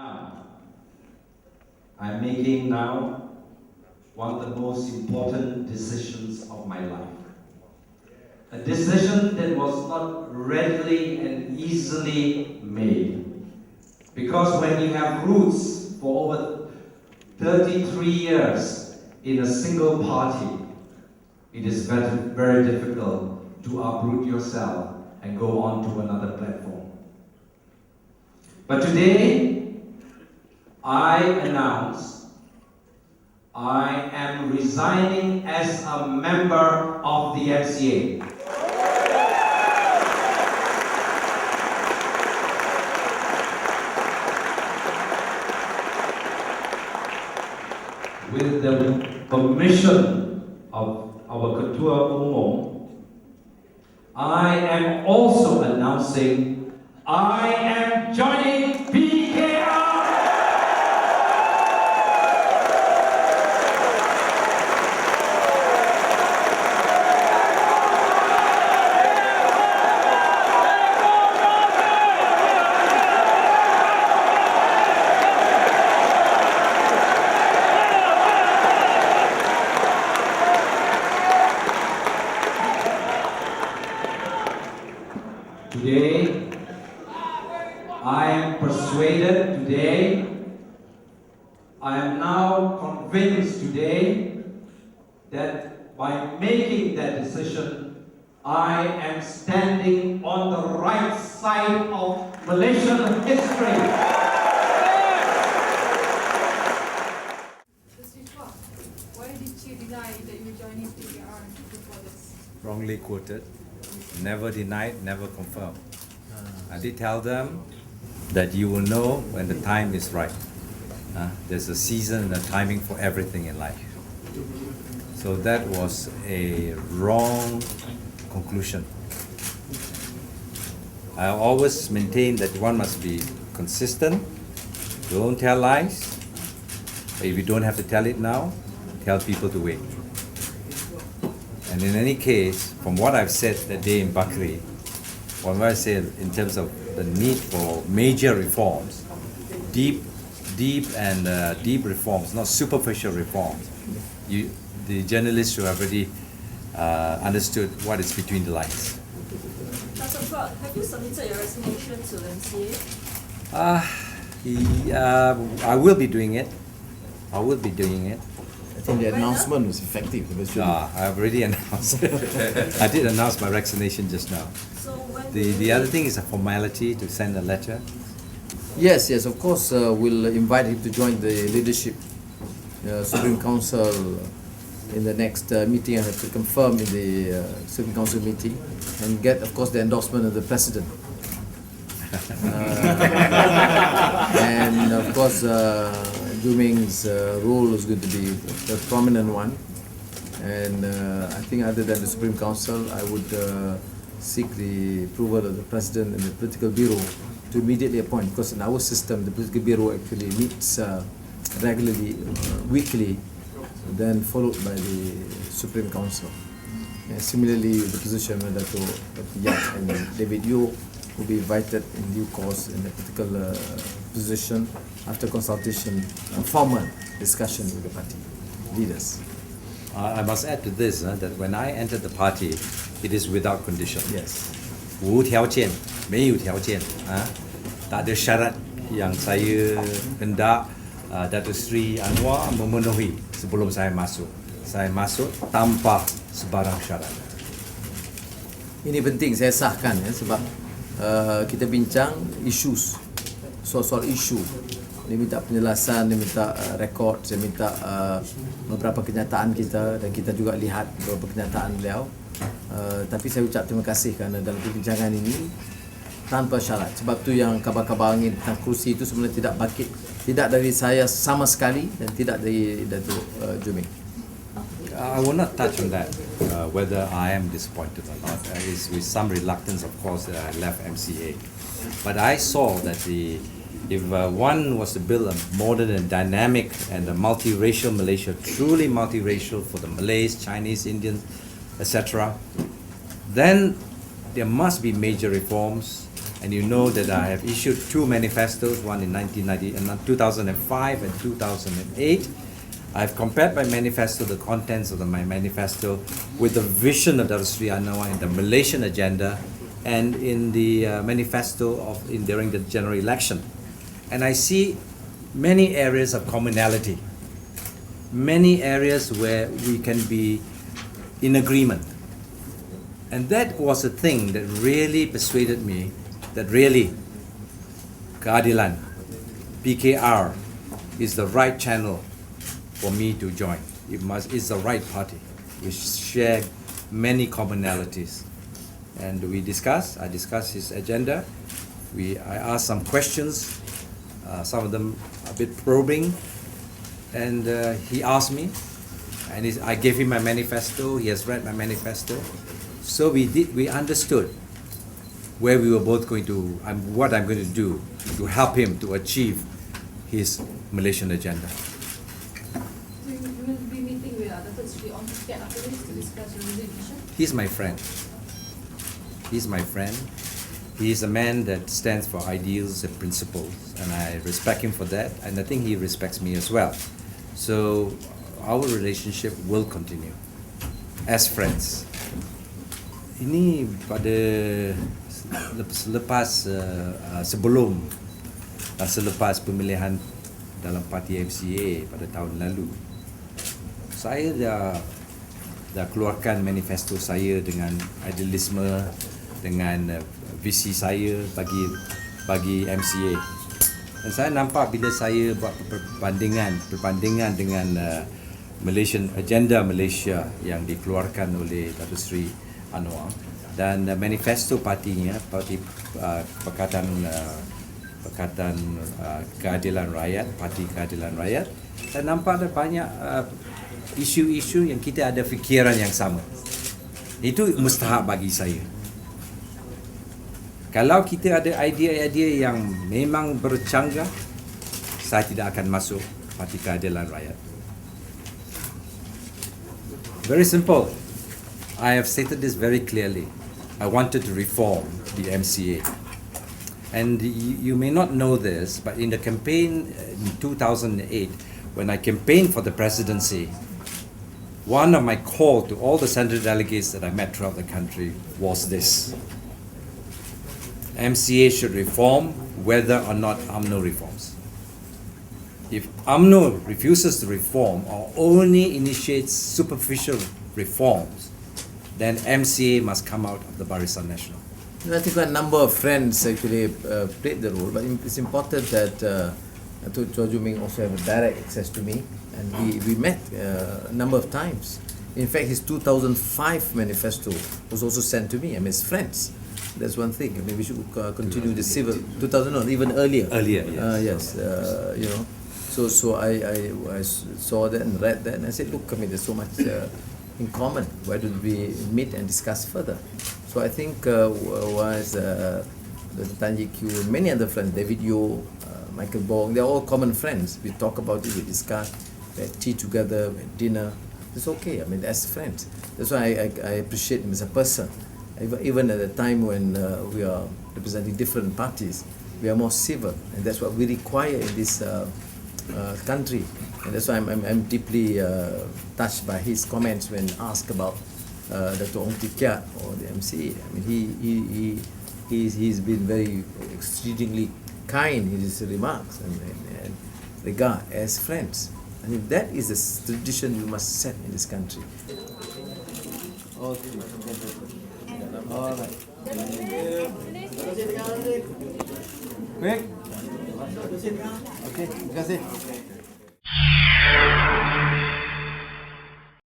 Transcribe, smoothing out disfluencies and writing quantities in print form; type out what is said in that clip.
Now, I'm making now one of the most important decisions of my life. A decision that was not readily and easily made. Because when you have roots for over 33 years in a single party, it is very, very difficult to uproot yourself and go on to another platform. But today, I announce I am resigning as a member of the MCA. With the permission of our Ketua Umum, I am also announcing I am joining PKR. Today, I am persuaded today, I am now convinced today that by making that decision, I am standing on the right side of Malaysian history. Why did you deny that you were joining PKR before this? Wrongly quoted. Never denied, never confirmed. I did tell them that you will know when the time is right. There's a season and a timing for everything in life. So that was a wrong conclusion. I always maintain that one must be consistent, don't tell lies. If you don't have to tell it now, tell people to wait. And in any case, from what I've said that day in Bakri, from what I said in terms of the need for major reforms, deep reforms, not superficial reforms, the journalists should have already understood what is between the lines. Chua, have you submitted your resignation to the MCA? I will be doing it. I think the announcement was effective eventually. I've already announced. I did announce my resignation just now. So when The other thing is a formality to send a letter. Yes, of course, we'll invite him to join the leadership Supreme Council in the next meeting. I have to confirm in the Supreme Council meeting and get, of course, the endorsement of the President. And of course, Jui Meng's role is going to be a prominent one. And I think other than the Supreme Council, I would seek the approval of the President and the Political Bureau to immediately appoint, because in our system, the Political Bureau actually meets regularly, weekly, then followed by the Supreme Council. And similarly, the position of Dato' Yap and David Yeo will be invited in due course in a particular position after consultation, formal discussion with the party leaders. I must add to this that when I entered the party, it is without condition. Yes. 无条件，没有条件tak ada syarat yang saya hendak Datuk Seri Anwar memenuhi sebelum saya masuk. Saya masuk tanpa sebarang syarat. Ini penting saya sahkan ya, sebab kita bincang issues, soal isu. Dia minta penjelasan, dia minta rekod, saya minta beberapa kenyataan kita dan kita juga lihat beberapa kenyataan beliau. Tapi saya ucap terima kasih kerana dalam perbincangan ini tanpa syarat. Sebab tu yang kabar-kabar angin tentang kursi itu sebenarnya tidak dari saya sama sekali dan tidak dari Datuk Jui Meng. I will not touch on that, whether I am disappointed or not. It's with some reluctance, of course, that I left MCA. But I saw that if one was to build a modern and dynamic and a multiracial Malaysia, truly multiracial for the Malays, Chinese, Indians, etc., then there must be major reforms And you know that I have issued 2 manifestos, one in 2005 and 2008. I've compared my manifesto, the contents of my manifesto, with the vision of Datuk Seri Anwar in the Malaysian agenda and in the manifesto during the general election. And I see many areas of commonality, many areas where we can be in agreement. And that was a thing that really persuaded me that really keadilan, PKR, is the right channel for me to join. It's the right party. We share many commonalities. And I discussed his agenda. I asked some questions, some of them a bit probing, and he asked me, and I gave him my manifesto. He has read my manifesto. So we understood where we were both going to, what I'm going to do to help him to achieve his Malaysian agenda. So you will be meeting with Datuk Seri on ticket after this to discuss your vision? He's my friend. He's my friend. He is a man that stands for ideals and principles, and I respect him for that, and I think he respects me as well. So our relationship will continue as friends. Ini pada selepas pemilihan dalam parti MCA pada tahun lalu, saya dah keluarkan manifesto saya dengan idealisme, dengan visi saya bagi MCA. Dan saya nampak bila saya buat perbandingan dengan Malaysian agenda Malaysia yang dikeluarkan oleh Datuk Seri Anwar dan manifesto partinya, parti Pakatan Keadilan Rakyat, Parti Keadilan Rakyat, saya nampak ada banyak isu-isu yang kita ada fikiran yang sama. Itu mustahak bagi saya. Kalau kita ada idea-idea yang memang bercanggah, saya tidak akan masuk Parti Keadilan Rakyat. Very simple. I have stated this very clearly. I wanted to reform the MCA. And you may not know this, but in the campaign in 2008, when I campaigned for the presidency, one of my call to all the central delegates that I met throughout the country was this: MCA should reform whether or not UMNO reforms. If UMNO refuses to reform or only initiates superficial reforms, then MCA must come out of the Barisan Nasional. I think a number of friends actually played the role, but it's important that Chua Jui Meng also have direct access to me, and we met a number of times. In fact, his 2005 manifesto was also sent to me. I'm his friends. That's one thing. I mean, we should continue the civil 2000, no, even earlier. Earlier, yes. Yes. You know, so I saw that and read that, and I said, look, I mean, there's so much in common. Why don't we meet and discuss further? So I think was the Tanji Q, many other friends, David Yo, Michael Bong, they're all common friends. We talk about it, we discuss, we had tea together, we had dinner. It's okay. I mean, as friends. That's why I appreciate him as a person. Even at a time when we are representing different parties, we are more civil, and that's what we require in this country. And that's why I'm deeply touched by his comments when asked about Dr. Ong Tikiat or the MCA. I mean, he's been very exceedingly kind in his remarks and regard as friends. I mean, that is a tradition we must set in this country. Okay. All right. Quick. Okay, terima kasih.